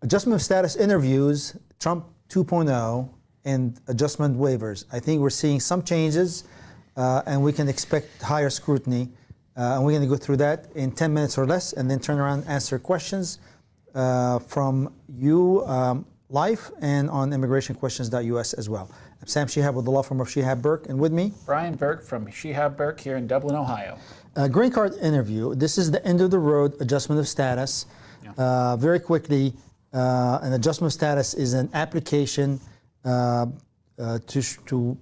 Adjustment of status interviews, Trump 2.0, and adjustment waivers. I think we're seeing some changes, and we can expect higher scrutiny. And we're going to go through that in 10 minutes or less, and then turn around and answer questions from you live and on immigrationquestions.us as well. I'm Sam Shihab with the law firm of Shihab, Burke, and with me, Brian Burke from Shihab, Burke here in Dublin, Ohio. Green card interview. This is the end of the road adjustment of status. Yeah. Very quickly, an adjustment of status is an application to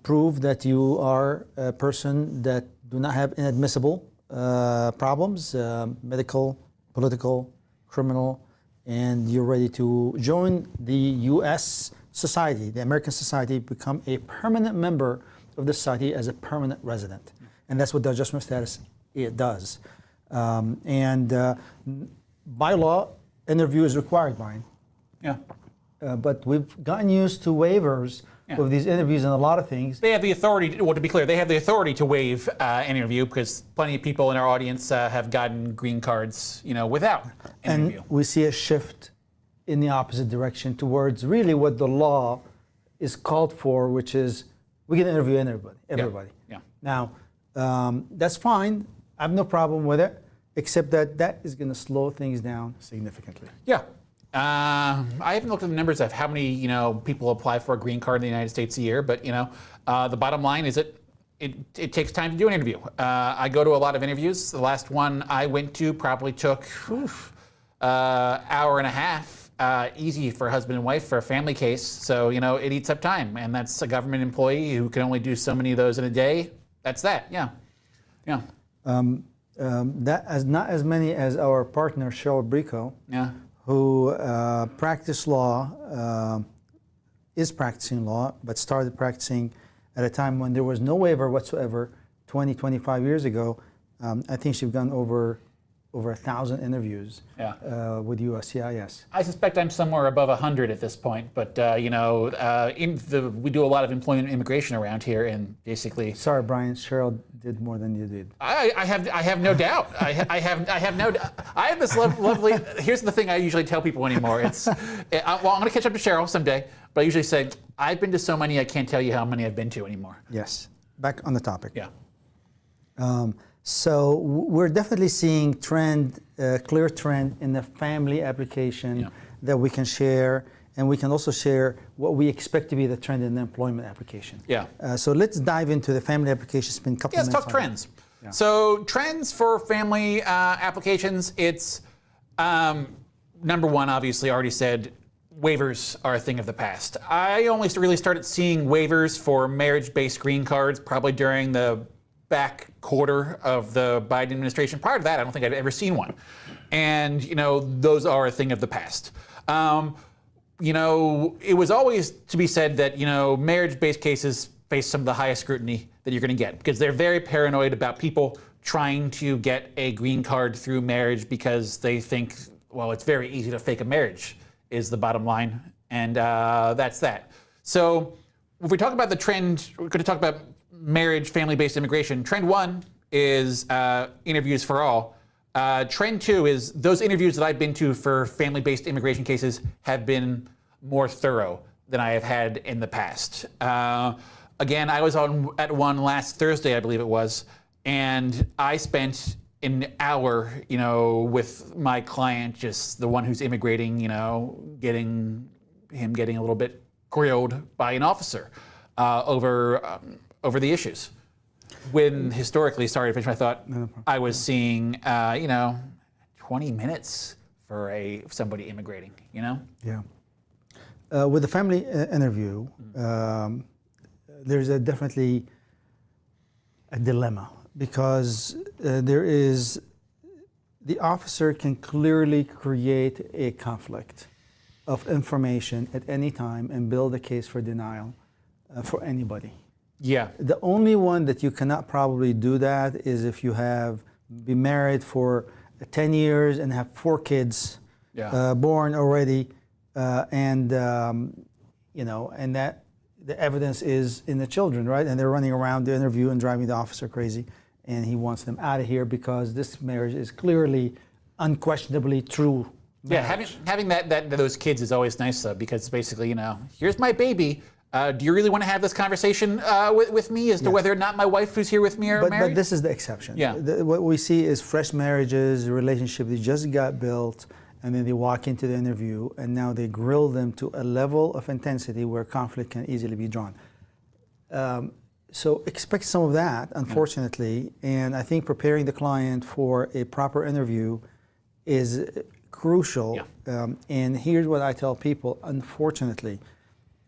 prove that you are a person that do not have inadmissible problems, medical, political, criminal, and you're ready to join the U.S. society, the American society, become a permanent member of the society as a permanent resident. And that's what the adjustment of status it does. By law, interview is required, Brian. Yeah. But we've gotten used to waivers of these interviews and a lot of things. They have the authority, well, to be clear, they have the authority to waive an interview because plenty of people in our audience have gotten green cards, without an interview. And we see a shift in the opposite direction towards really what the law is called for, which is we can interview everybody. Yeah. Now, that's fine. I have no problem with it, except that is going to slow things down significantly. Yeah. I haven't looked at the numbers of how many, people apply for a green card in the United States a year, but, the bottom line is it takes time to do an interview. I go to a lot of interviews. The last one I went to probably took hour and a half, easy for husband and wife for a family case. So, it eats up time, and that's a government employee who can only do so many of those in a day. That's that, yeah. That as not as many as our partner, Cheryl Brico. Yeah. Who is practicing law, but started practicing at a time when there was no waiver whatsoever 20, 25 years ago. I think she's done over 1,000 interviews with USCIS. I suspect I'm somewhere above 100 at this point, but we do a lot of employment and immigration around here, and basically. Sorry, Brian. Cheryl did more than you did. I have no doubt. I have this lovely. Here's the thing I usually tell people anymore. It's I'm going to catch up to Cheryl someday, but I usually say I've been to so many I can't tell you how many I've been to anymore. Yes. Back on the topic. Yeah. So we're definitely seeing clear trend in the family application that we can share, and we can also share what we expect to be the trend in the employment application. Yeah. So let's dive into the family application. It's been a couple minutes. Let's talk trends. Yeah. So trends for family applications, it's number one, obviously, already said, waivers are a thing of the past. I only really started seeing waivers for marriage-based green cards probably during the back quarter of the Biden administration. Prior to that, I don't think I'd ever seen one. And, those are a thing of the past. It was always to be said that, marriage-based cases face some of the highest scrutiny that you're going to get because they're very paranoid about people trying to get a green card through marriage because they think, well, it's very easy to fake a marriage is the bottom line. And that's that. So if we talk about the trend, we're going to talk about marriage, family-based immigration. Trend one is interviews for all. Trend two is those interviews that I've been to for family-based immigration cases have been more thorough than I have had in the past. Again, I was at one last Thursday, I believe it was, and I spent an hour, with my client, just the one who's immigrating, getting a little bit grilled by an officer over the issues. When historically, sorry to finish my thought, I was seeing, 20 minutes for somebody immigrating, Yeah. With the family interview, there's definitely a dilemma because the officer can clearly create a conflict of information at any time and build a case for denial for anybody. Yeah. The only one that you cannot probably do that is if you have been married for 10 years and have 4 kids born already, and that the evidence is in the children, right? And they're running around the interview and driving the officer crazy, and he wants them out of here because this marriage is clearly, unquestionably true Yeah, having those kids is always nice though, because basically, here's my baby. Do you really want to have this conversation with me as to whether or not my wife who's here with me are married? But this is the exception. Yeah. What we see is fresh marriages, relationship that just got built, and then they walk into the interview, and now they grill them to a level of intensity where conflict can easily be drawn. So expect some of that, unfortunately, and I think preparing the client for a proper interview is crucial. And here's what I tell people, unfortunately,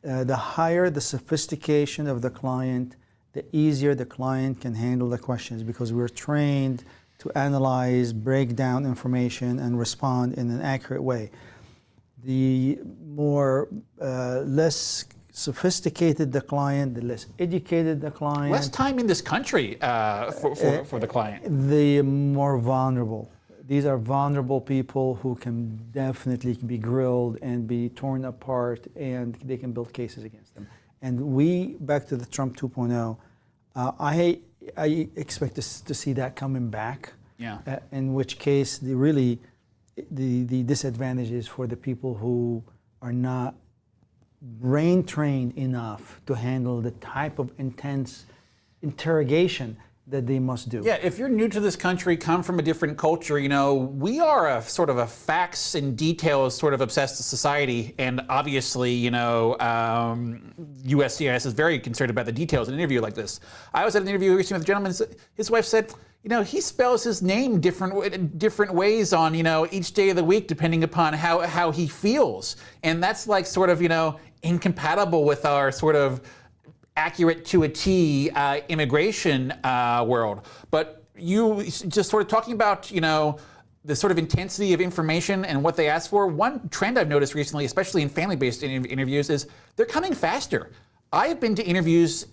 the higher the sophistication of the client, the easier the client can handle the questions, because we're trained to analyze, break down information, and respond in an accurate way. The less sophisticated the client, the less educated the client. Less time in this country for the client. The more vulnerable. These are vulnerable people who can definitely be grilled and be torn apart, and they can build cases against them. And back to the Trump 2.0, I expect to see that coming back. Yeah. In which case, the disadvantage is for the people who are not brain trained enough to handle the type of intense interrogation that they must do. Yeah, if you're new to this country, come from a different culture, we are a sort of a facts and details sort of obsessed society, and obviously, USCIS is very concerned about the details in an interview like this. I was at an interview recently with a gentleman, his wife said, he spells his name different ways on, each day of the week, depending upon how he feels. And that's like sort of, incompatible with our sort of accurate to a T immigration world. But you just sort of talking about, the sort of intensity of information and what they ask for. One trend I've noticed recently, especially in family-based interviews, is they're coming faster. I have been to interviews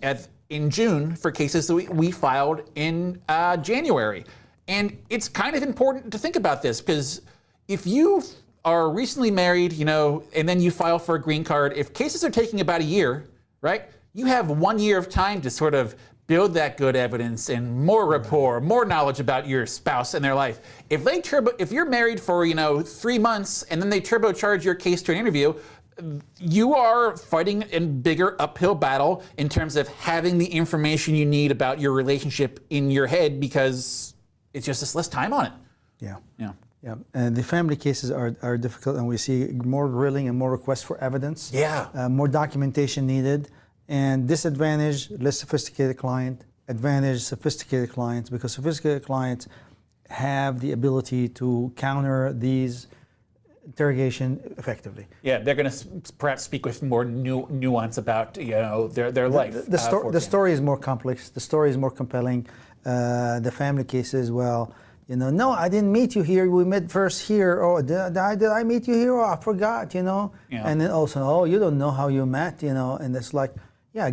in June for cases that we filed in January. And it's kind of important to think about this, because if you are recently married, and then you file for a green card, if cases are taking about a year, right? You have 1 year of time to sort of build that good evidence and more rapport, more knowledge about your spouse and their life. If you're married for 3 months and then they turbocharge your case to an interview, you are fighting a bigger uphill battle in terms of having the information you need about your relationship in your head, because it's just less time on it. Yeah. And the family cases are difficult, and we see more grilling and more requests for evidence. More documentation needed. And disadvantage, less sophisticated client. Advantage, sophisticated clients, because sophisticated clients have the ability to counter these interrogation effectively. Yeah, they're going to perhaps speak with more nuance about their life. The story is more complex. The story is more compelling. The family cases, no, I didn't meet you here. We met first here. Oh, did I meet you here? Oh, I forgot. And then also, you don't know how you met. And it's like,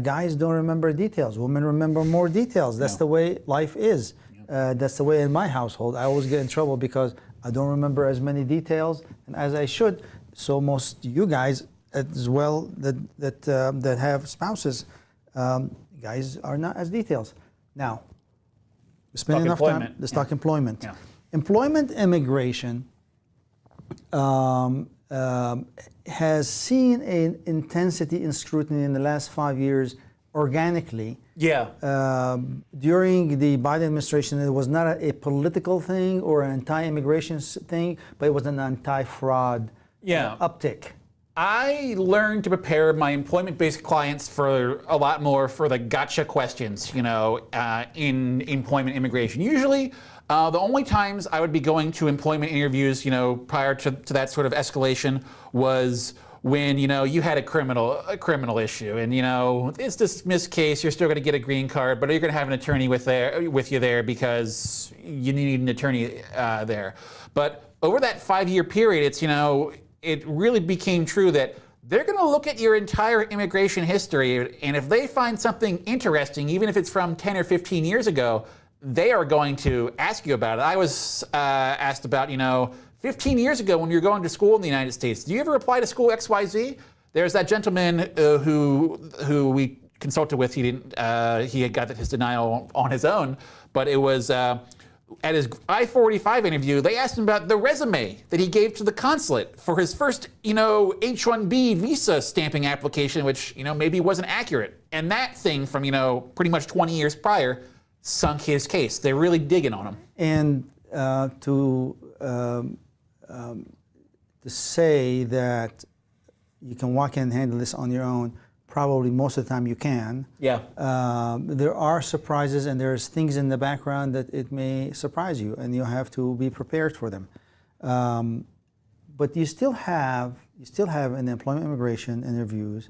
guys don't remember details. Women remember more details. That's the way life is. That's the way in my household. I always get in trouble because I don't remember as many details and as I should. So most you guys as well that have spouses, guys are not as details. Now, we spend enough time. Let's talk employment. Employment immigration has seen an intensity in scrutiny in the last 5 years organically. During the Biden administration, it was not a political thing or an anti-immigration thing, but it was an anti-fraud uptick. I learned to prepare my employment-based clients for a lot more for the gotcha questions, in employment immigration. Usually, the only times I would be going to employment interviews, prior to that sort of escalation was when, you had a criminal issue and, it's dismissed case, you're still going to get a green card, but you're going to have an attorney with you there because you need an attorney there. But over that 5-year period, it's, it really became true that they're going to look at your entire immigration history, and if they find something interesting, even if it's from 10 or 15 years ago, they are going to ask you about it. I was asked about, 15 years ago when you were going to school in the United States, do you ever apply to school XYZ? There's that gentleman who we consulted with. He didn't. He had got his denial on his own, but it was at his I-45 interview, they asked him about the resume that he gave to the consulate for his first, H-1B visa stamping application, which, maybe wasn't accurate. And that thing from, pretty much 20 years prior sunk his case. They're really digging on him. And to say that you can walk in and handle this on your own, probably most of the time you can. Yeah. There are surprises, and there's things in the background that it may surprise you, and you have to be prepared for them. But you still have in the employment immigration interviews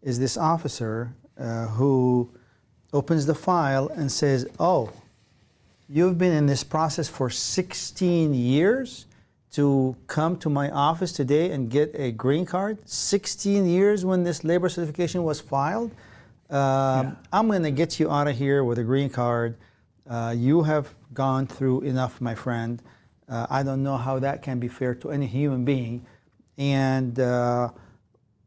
is this officer who opens the file and says, "Oh, you've been in this process for 16 years to come to my office today and get a green card? 16 years when this labor certification was filed? I'm going to get you out of here with a green card. You have gone through enough, my friend. I don't know how that can be fair to any human being." And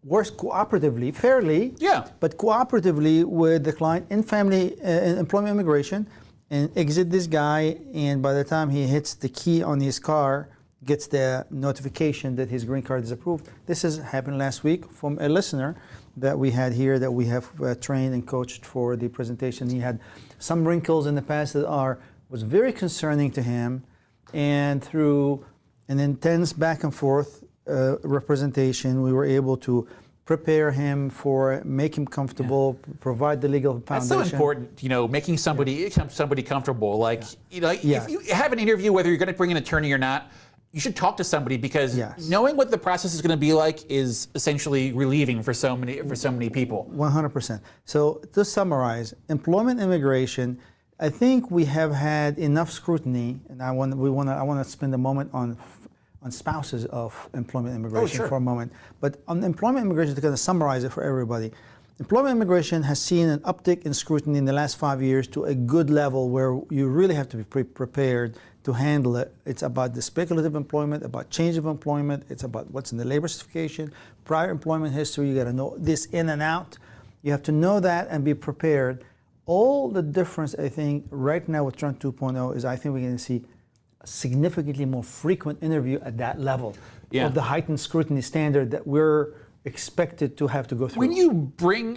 works cooperatively, fairly, but cooperatively with the client in family employment immigration, and exit this guy. And by the time he hits the key on his car, gets the notification that his green card is approved. This has happened last week from a listener that we had here that we have trained and coached for the presentation. He had some wrinkles in the past that was very concerning to him, and through an intense back and forth representation, we were able to prepare him make him comfortable, provide the legal foundation. That's so important, making somebody comfortable. If you have an interview, whether you're going to bring an attorney or not, you should talk to somebody, because knowing what the process is going to be like is essentially relieving for so many people. 100%. So to summarize, employment immigration, I think we have had enough scrutiny, and I want to spend a moment on spouses of employment immigration for a moment. But on employment immigration, to kind of summarize it for everybody, employment immigration has seen an uptick in scrutiny in the last 5 years to a good level where you really have to be prepared to handle it. It's about the speculative employment, about change of employment. It's about what's in the labor certification, prior employment history. You got to know this in and out. You have to know that and be prepared. All the difference, I think, right now with Trump 2.0 is I think we're going to see a significantly more frequent interview at that level of the heightened scrutiny standard that we're expected to have to go through. When you bring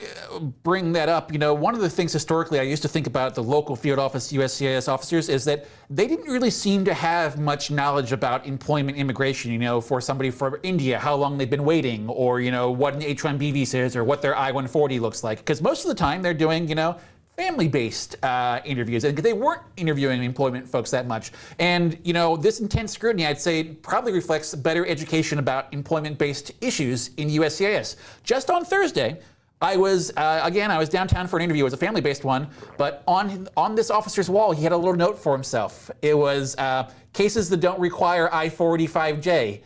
that up, one of the things historically I used to think about the local field office USCIS officers is that they didn't really seem to have much knowledge about employment immigration, for somebody from India, how long they've been waiting, or, what an H-1B visa is, or what their I-140 looks like. Because most of the time they're doing, family-based interviews, and they weren't interviewing employment folks that much. And this intense scrutiny, I'd say, probably reflects better education about employment-based issues in USCIS. Just on Thursday, I was downtown for an interview. It was a family-based one, but on this officer's wall, he had a little note for himself. It was cases that don't require I-485J.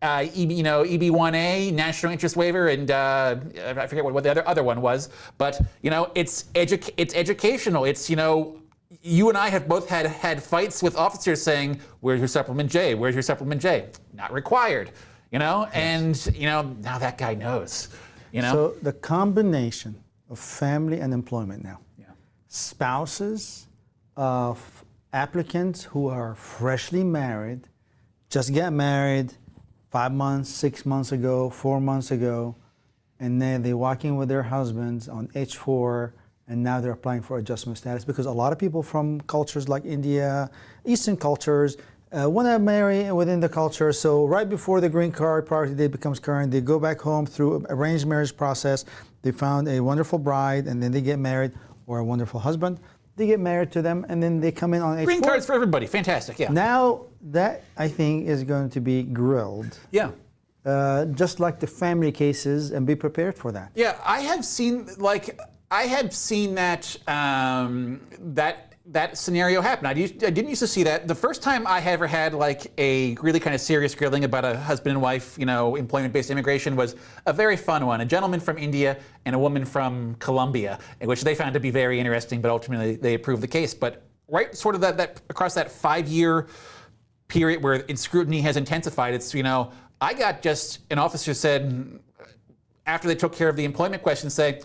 EB1A, National Interest Waiver, and I forget what the other one was. But it's educational. It's you and I have both had fights with officers saying, "Where's your supplement J? Where's your supplement J?" Not required. And now that guy knows. So the combination of family and employment now. Spouses of applicants who are freshly married, just get married 5 months, 6 months ago, 4 months ago, and then they walk in with their husbands on H-4, and now they're applying for adjustment status, because a lot of people from cultures like India, Eastern cultures, want to marry within the culture. So right before the green card priority date becomes current, they go back home through arranged marriage process. They found a wonderful bride, and then they get married, or a wonderful husband. They get married to them, and then they come in on H-4. Green cards for everybody. Fantastic, yeah. Now that, I think, is going to be grilled. Yeah. Just like the family cases, and be prepared for that. Yeah, I have seen that scenario happen. I didn't used to see that. The first time I ever had a really kind of serious grilling about a husband and wife, employment-based immigration was a very fun one. A gentleman from India and a woman from Colombia, in which they found to be very interesting, but ultimately they approved the case. But right sort of that across that 5-year period where scrutiny has intensified, it's, I got just an officer said, after they took care of the employment question, say,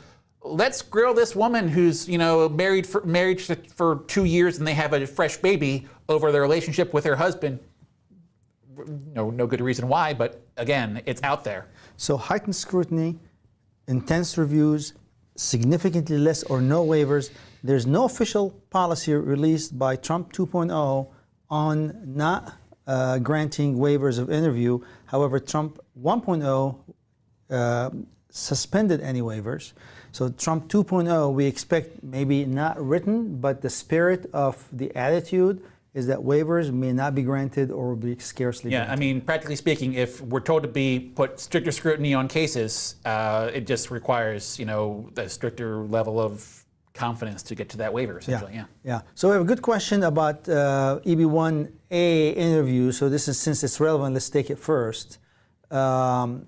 let's grill this woman who's, married for 2 years and they have a fresh baby over their relationship with her husband. No good reason why, but again, it's out there. So heightened scrutiny, intense reviews, significantly less or no waivers. There's no official policy released by Trump 2.0 on not granting waivers of interview. However, Trump 1.0 suspended any waivers. So Trump 2.0, we expect maybe not written, but the spirit of the attitude is that waivers may not be granted or will be scarcely granted. I mean, practically speaking, if we're told to put stricter scrutiny on cases, it just requires, a stricter level of confidence to get to that waiver, essentially. Yeah. So we have a good question about EB1A interview. So this is, since it's relevant, let's take it first. So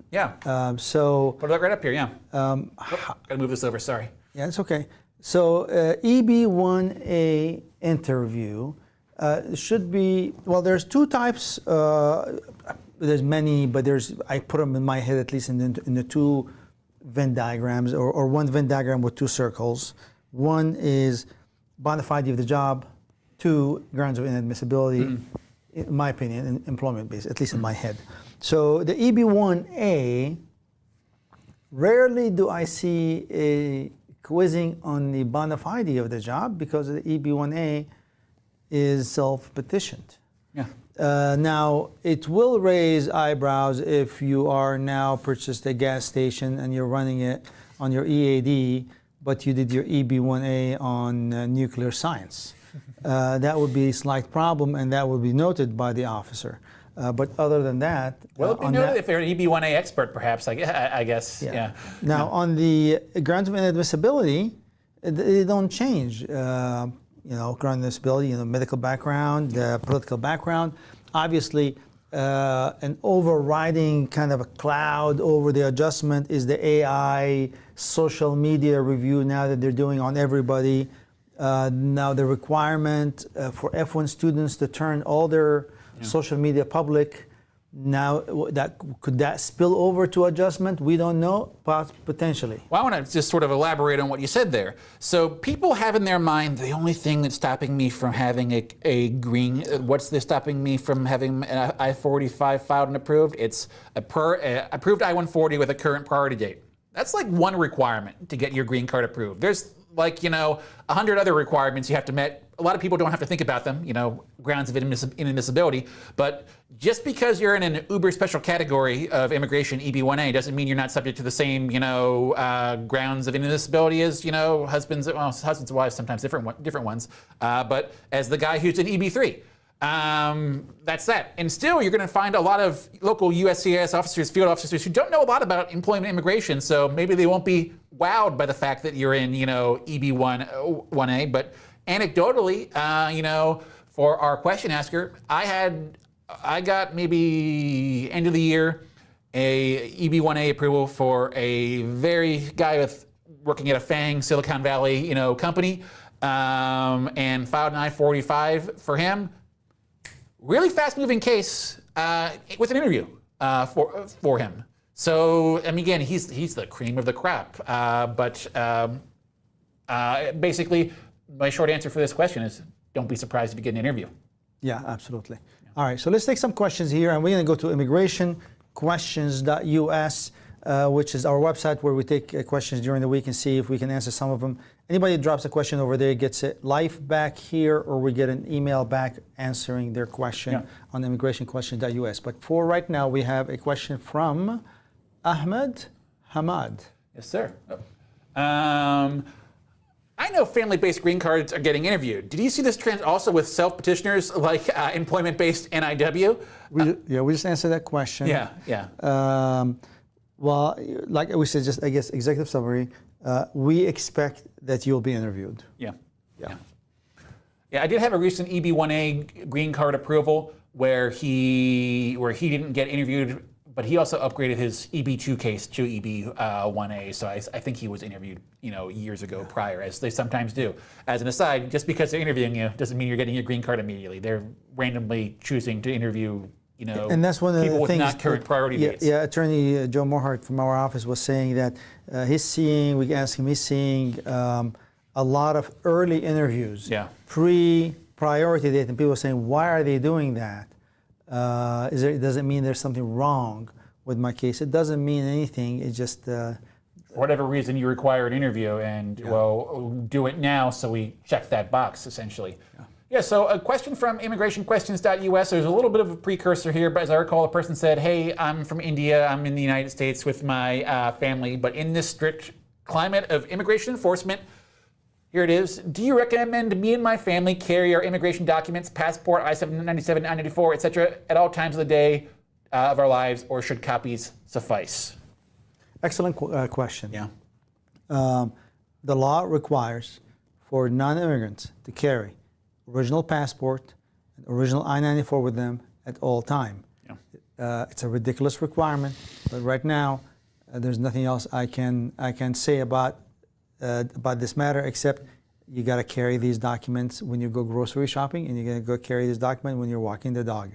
put it right up here. Gotta move this over. Sorry. Yeah, it's okay. So EB1A interview should be, well, there's two types. There's many, but I put them in my head at least in the two Venn diagrams, or one Venn diagram with two circles. One is bona fide of the job. Two, grounds of inadmissibility. In my opinion, employment based, at least in my head. So the EB1A, rarely do I see a quizzing on the bona fide of the job because the EB1A is self-petitioned. Now, it will raise eyebrows if you are now purchased a gas station and you're running it on your EAD, but you did your EB1A on nuclear science. That would be a slight problem, and that would be noted by the officer. But other than that... Well, it'd be noted if they're an EB1A expert, perhaps, I guess. Yeah. Now, on the grounds of inadmissibility, they don't change. Ground of inadmissibility, medical background, political background. Obviously, an overriding kind of a cloud over the adjustment is the AI social media review now that they're doing on everybody. Now the requirement for F1 students to turn all their social media public. Now, could that spill over to adjustment? We don't know, potentially. Well, I want to just sort of elaborate on what you said there. So people have in their mind the only thing that's stopping me from having a green, stopping me from having an I-45 filed and approved? It's approved I-140 with a current priority date. That's like one requirement to get your green card approved. There's 100 other requirements you have to meet. A lot of people don't have to think about them, grounds of inadmissibility. But just because you're in an uber special category of immigration, EB1A, doesn't mean you're not subject to the same, grounds of inadmissibility as, husbands and wives, sometimes different ones. But as the guy who's in EB3. That's that. And still, you're going to find a lot of local USCIS officers, field officers who don't know a lot about employment immigration, so maybe they won't be wowed by the fact that you're in, EB1A. But anecdotally, for our question asker, I got maybe end of the year a EB1A approval for a guy working at a FANG Silicon Valley, company, and filed an I-45 for him. Really fast-moving case with an interview for him. So, again, he's the cream of the crop. But basically, my short answer for this question is don't be surprised if you get an interview. Yeah, absolutely. Yeah. All right, so let's take some questions here, and we're going to go to immigrationquestions.us, which is our website where we take questions during the week and see if we can answer some of them. Anybody that drops a question over there gets it live back here, or we get an email back answering their question on immigrationquestions.us. But for right now, we have a question from Ahmed Hamad. Yes, sir. I know family-based green cards are getting interviewed. Did you see this trend also with self-petitioners like employment-based NIW? We just answered that question. Yeah. Well, like we said, just I guess executive summary. We expect that you'll be interviewed. Yeah, I did have a recent EB1A green card approval where he didn't get interviewed, but he also upgraded his EB2 case to EB1A. So I think he was interviewed, years ago prior, as they sometimes do. As an aside, just because they're interviewing you doesn't mean you're getting your green card immediately. They're randomly choosing to interview And that's one of people the with things not current priority dates. Yeah, Attorney Joe Morhart from our office was saying that we asked him, he's seeing a lot of early interviews, pre-priority date, and people are saying, why are they doing that? Does it mean there's something wrong with my case? It doesn't mean anything. It just for whatever reason you require an interview, and well, do it now, so we check that box essentially. Yeah, so a question from immigrationquestions.us. There's a little bit of a precursor here, but as I recall, a person said, hey, I'm from India, I'm in the United States with my family, but in this strict climate of immigration enforcement, here it is. Do you recommend me and my family carry our immigration documents, passport, I-797, I-94, etc., at all times of the day of our lives, or should copies suffice? Excellent question. Yeah. The law requires for non-immigrants to carry original passport and original I-94 with them at all time. Yeah. It's a ridiculous requirement, but right now there's nothing else I can say about this matter except you got to carry these documents when you go grocery shopping, and you're going to go carry this document when you're walking the dog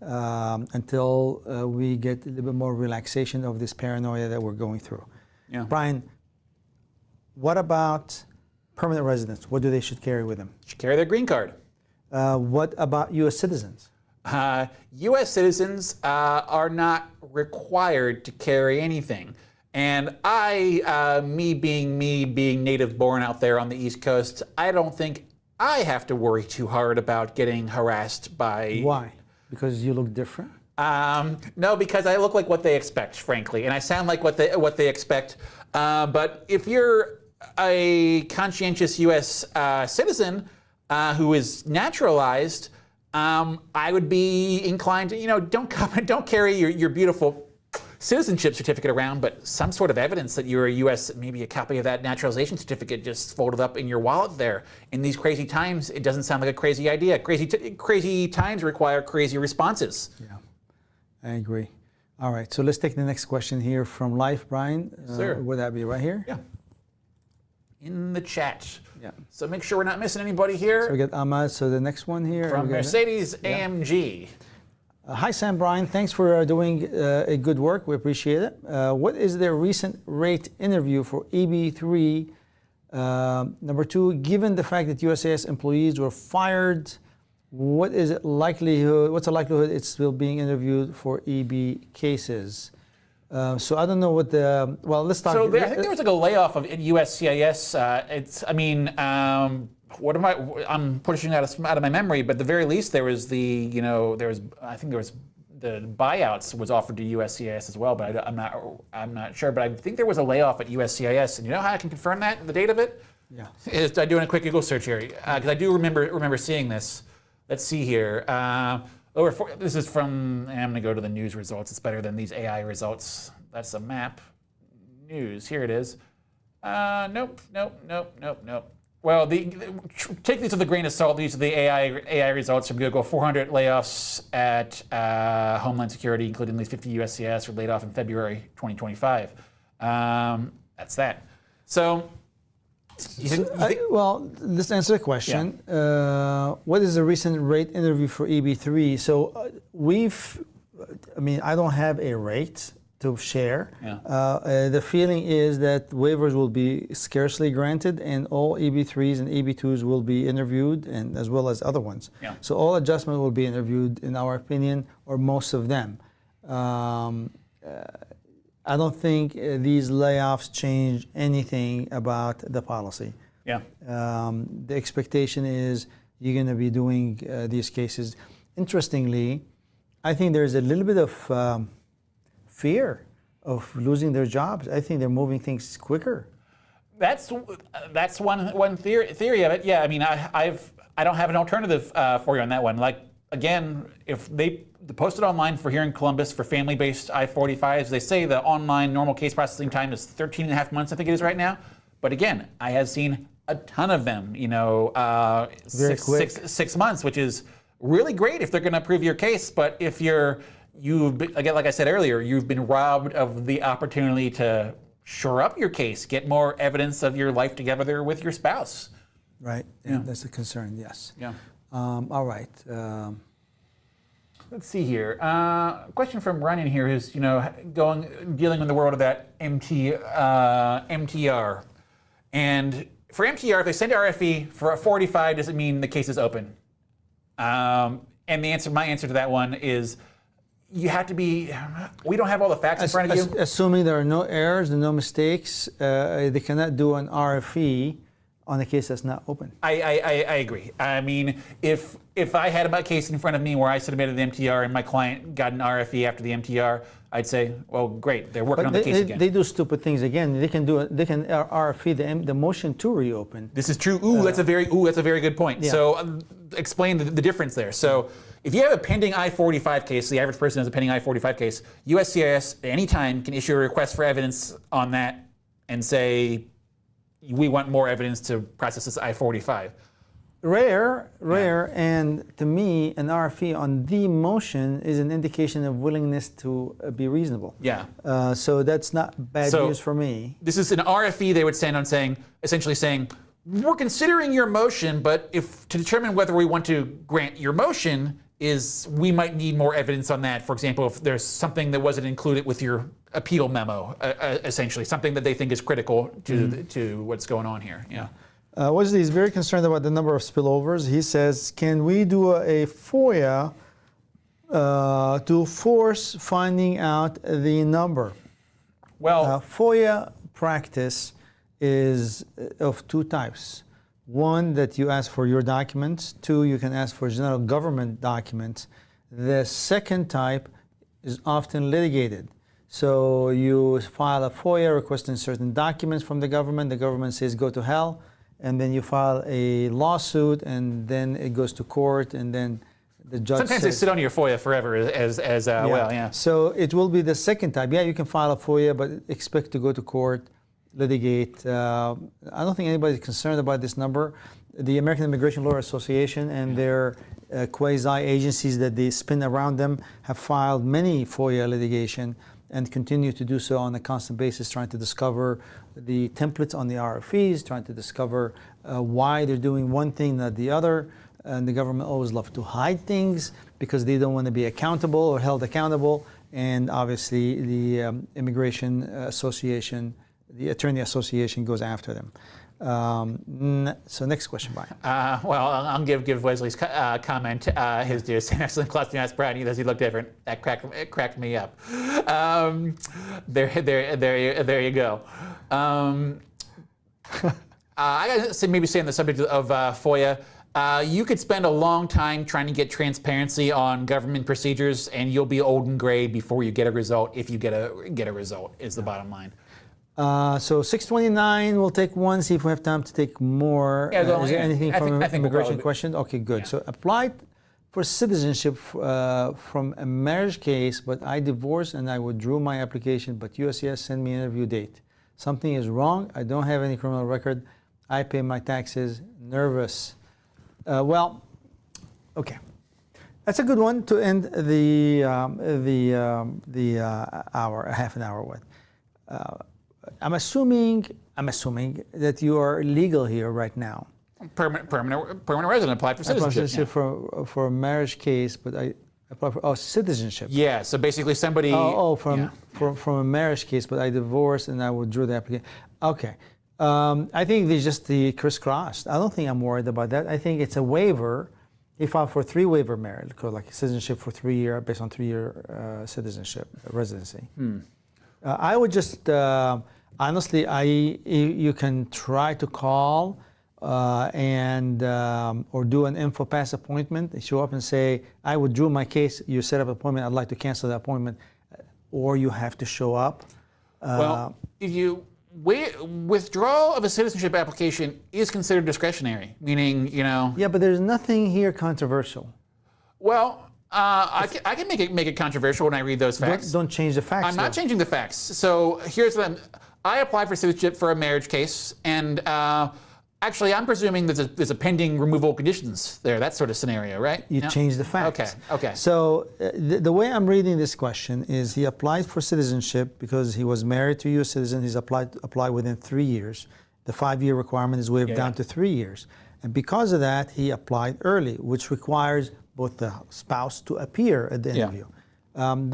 until we get a little bit more relaxation of this paranoia that we're going through. Yeah. Brian, what about permanent residents? What do they should carry with them? Should carry their green card. What about U.S. citizens? U.S. citizens are not required to carry anything. And me being native born out there on the East Coast, I don't think I have to worry too hard about getting harassed by... Why? Because you look different? No, because I look like what they expect, frankly, and I sound like what they expect. But if you're a conscientious U.S. Citizen who is naturalized, I would be inclined to, don't carry your beautiful citizenship certificate around, but some sort of evidence that you're a U.S., maybe a copy of that naturalization certificate just folded up in your wallet there. In these crazy times, it doesn't sound like a crazy idea. Crazy times require crazy responses. Yeah, I agree. All right, so let's take the next question here from Life, Brian. Sir. Would that be right here? Yeah. In the chat. Yeah. So make sure we're not missing anybody here. So we get Ahmad. So the next one here. From Mercedes AMG. Hi, Sam, Brian. Thanks for doing a good work. We appreciate it. What is their recent rate interview for EB3? Number two, given the fact that USCIS employees were fired, what's the likelihood it's still being interviewed for EB cases? So I don't know what let's talk. So I think there was like a layoff of USCIS. I'm pushing that out of my memory, but at the very least there was the buyouts was offered to USCIS as well, but I'm not sure. But I think there was a layoff at USCIS, and you know how I can confirm that? The date of it? Yeah. Is by doing a quick Google search here, because I do remember seeing this. Let's see here. This is from. I'm going to go to the news results. It's better than these AI results. That's a map. News. Here it is. Nope. Well, take these with a grain of salt. These are the AI results from Google. 400 layoffs at Homeland Security, including at least 50 USCIS, were laid off in February 2025. That's that. So, let's answer the question. Yeah. What is the recent rate interview for EB3? So I don't have a rate to share. Yeah. The feeling is that waivers will be scarcely granted, and all EB3s and EB2s will be interviewed, and as well as other ones. Yeah. So all adjustment will be interviewed, in our opinion, or most of them. I don't think these layoffs change anything about the policy. Yeah. The expectation is you're going to be doing these cases. Interestingly, I think there's a little bit of fear of losing their jobs. I think they're moving things quicker. That's one theory of it. Yeah, I mean, I don't have an alternative for you on that one. Like, again, if they posted online for here in Columbus for family-based I-45s, they say the online normal case processing time is 13 and a half months, I think it is right now. But again, I have seen a ton of them, 6 months, which is really great if they're going to approve your case. But if again, like I said earlier, you've been robbed of the opportunity to shore up your case, get more evidence of your life together with your spouse. Right. Yeah. That's a concern. Yes. Yeah. All right. Let's see here. Question from Ryan here who's dealing in the world of that MTR, and for MTR, if they send RFE for a 45, does it mean the case is open? And my answer to that one is you have to be. We don't have all the facts in front of you. Assuming there are no errors and no mistakes, they cannot do an RFE on a case that's not open. I agree. I mean, if I had a case in front of me where I submitted the MTR and my client got an RFE after the MTR, I'd say, well, great, they're working on the case again. They do stupid things again. They can RFE the motion to reopen. This is true. That's a very good point. Yeah. So explain the difference there. So if you have a pending I-45 case, the average person has a pending I-45 case, USCIS at any time can issue a request for evidence on that and say, we want more evidence to process this I-45. Rare, and to me, an RFE on the motion is an indication of willingness to be reasonable. Yeah. So that's not bad news for me. This is an RFE they would send on essentially saying, we're considering your motion, but to determine whether we want to grant your motion we might need more evidence on that. For example, if there's something that wasn't included with your appeal memo, essentially, something that they think is critical to what's going on here. Yeah. Wesley is very concerned about the number of spillovers. He says, can we do a FOIA to force finding out the number? Well, FOIA practice is of two types. One, that you ask for your documents. Two, you can ask for general government documents. The second type is often litigated. So you file a FOIA requesting certain documents from the government says go to hell, and then you file a lawsuit, and then it goes to court, and then the judge sometimes they sit on your FOIA forever as well, yeah. So it will be the second type. Yeah, you can file a FOIA, but expect to go to court, litigate. I don't think anybody's concerned about this number. The American Immigration Law Association and their quasi-agencies that they spin around them have filed many FOIA litigation and continue to do so on a constant basis, trying to discover the templates on the RFEs, trying to discover why they're doing one thing, not the other. And the government always loves to hide things because they don't want to be accountable or held accountable. And obviously the Immigration Association, the Attorney Association goes after them. So next question, Brian. Well, I'll give Wesley's comment his due. Excellent class to ask Brian. Does he look different? That cracked me up. There you go. I gotta say, maybe say on the subject of FOIA, you could spend a long time trying to get transparency on government procedures, and you'll be old and gray before you get a result. If you get a result, is the bottom line. So 629, we'll take one, see if we have time to take more. Yeah, is there anything from immigration question? Okay, good. Yeah. So applied for citizenship from a marriage case, but I divorced and I withdrew my application, but USCIS sent me an interview date. Something is wrong. I don't have any criminal record. I pay my taxes. Nervous. Well, okay. That's a good one to end the hour, half an hour with. I'm assuming that you are legal here right now. Permanent resident applied for citizenship. For a marriage case, but I applied for citizenship. Yeah. So basically, somebody. From a marriage case, but I divorced and I withdrew the application. Okay. I think they just crisscrossed. I don't think I'm worried about that. I think it's a waiver. He filed for 3-waiver marriage, like citizenship for 3 year, based on 3-year citizenship residency. I would just honestly, you can try to call or do an info pass appointment. Show up and say, I withdrew my case. You set up an appointment. I'd like to cancel the appointment, or you have to show up. Well, if you withdrawal of a citizenship application is considered discretionary, meaning Yeah, but there's nothing here controversial. Well. I can make it controversial when I read those facts. Don't change the facts. I'm not changing the facts. So here's what I applied for citizenship for a marriage case, and actually I'm presuming there's a pending removal conditions there, that sort of scenario, right? You change the facts. Okay. So the way I'm reading this question is he applied for citizenship because he was married to a U.S. citizen. He's applied within 3 years. The 5-year requirement is waived down to 3 years. And because of that, he applied early, which requires both the spouse to appear at the Yeah. interview.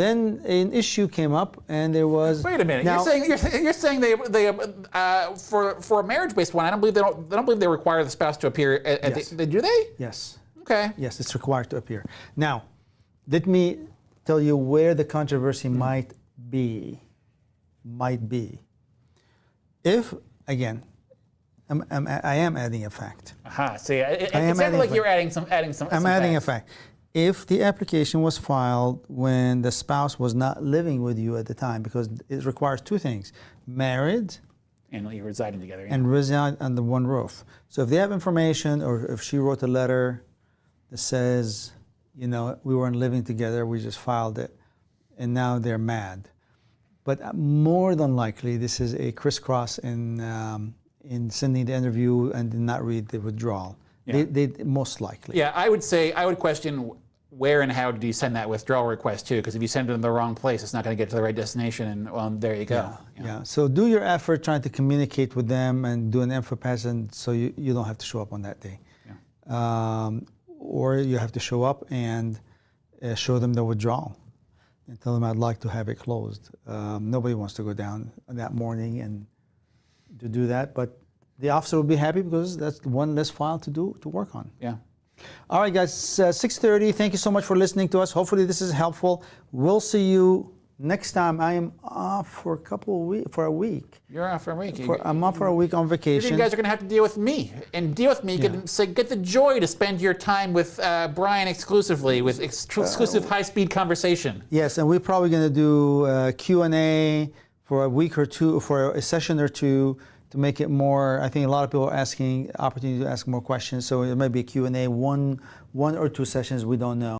Then an issue came up, and there was. Wait a minute. Now, You're saying they for a marriage-based one. I don't believe they require the spouse to appear. Yes. Do they? Yes. Okay. Yes, it's required to appear. Now, let me tell you where the controversy might be. If, again, I am adding a fact. Aha. See, it am sounded adding like a you're adding some. I'm adding a fact. If the application was filed when the spouse was not living with you at the time, because it requires two things: married And you're residing together. Yeah. and reside under one roof. So if they have information, or if she wrote a letter that says, you know, we weren't living together, we just filed it, and now they're mad. But more than likely, this is a crisscross in sending the interview and did not read the withdrawal. Yeah. They most likely. Yeah, I would question where and how do you send that withdrawal request to? Because if you send it in the wrong place, it's not going to get to the right destination, and well, there you go. Yeah. So do your effort trying to communicate with them and do an info pass, and so you don't have to show up on that day. Yeah. Or you have to show up and show them the withdrawal and tell them I'd like to have it closed. Nobody wants to go down that morning and to do that, but the officer will be happy because that's one less file to work on. Yeah. All right, guys, 6:30. Thank you so much for listening to us. Hopefully this is helpful. We'll see you next time. I am off for a week. You're off for a week. I'm off for a week on vacation. You guys are going to have to deal with me, and deal with me. Get the joy to spend your time with Brian exclusively, with exclusive high-speed conversation. Yes, and we're probably going to do Q&A for a week or two, for a session or two, to make it more. I think a lot of people are asking opportunity to ask more questions, so it might be a Q&A, one or two sessions, we don't know.